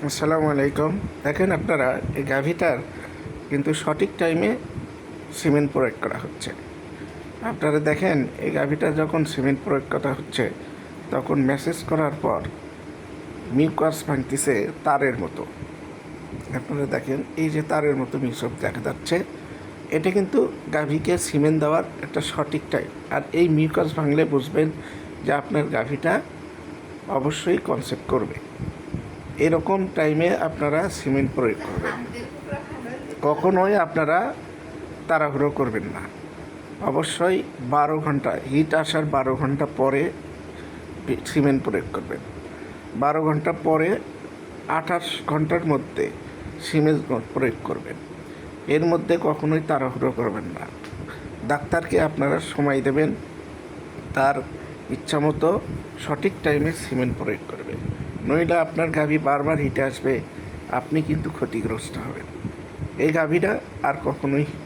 আসসালামু আলাইকুম। দেখেন আপনারা এই গাভীটার কিন্তু সঠিক টাইমে সিমেন্ট প্রয়োগ করা হচ্ছে। আপনারা দেখেন এই গাভীটা যখন সিমেন্ট প্রয়োগ করা হচ্ছে তখন মেসেজ করার পর মিউকাস ভাঙতেছে তারের মতো। আপনারা দেখেন এই যে তারের মতো মিউকাস দেখা যাচ্ছে, এটা কিন্তু গাভীকে সিমেন্ট দেওয়ার একটা সঠিক টাইম। আর এই মিউকাস ভাঙলে বুঝবেন যে আপনার গাভীটা অবশ্যই কনসেপ্ট করবে। এরকম টাইমে আপনারা সিমেন্ট প্রয়োগ করবেন। কখনোই আপনারা তাড়াহুড়ো করবেন না। অবশ্যই 12 ঘন্টা হিট আসার 12 ঘন্টা পরে সিমেন্ট প্রয়োগ করবেন। 12 ঘন্টা পরে 28 ঘন্টার মধ্যে সিমেন্ট প্রয়োগ করবেন। এর মধ্যে কখনোই তাড়াহুড়ো করবেন না। ডাক্তারকে আপনারা সময় দেবেন, তার ইচ্ছামতো সঠিক টাইমে সিমেন্ট প্রয়োগ করবে। নইলে আপনার গাভী বারবার হিটে আসবে, আপনি কিন্তু ক্ষতিগ্রস্ত হবেন। এই গাভীটা আর কখনোই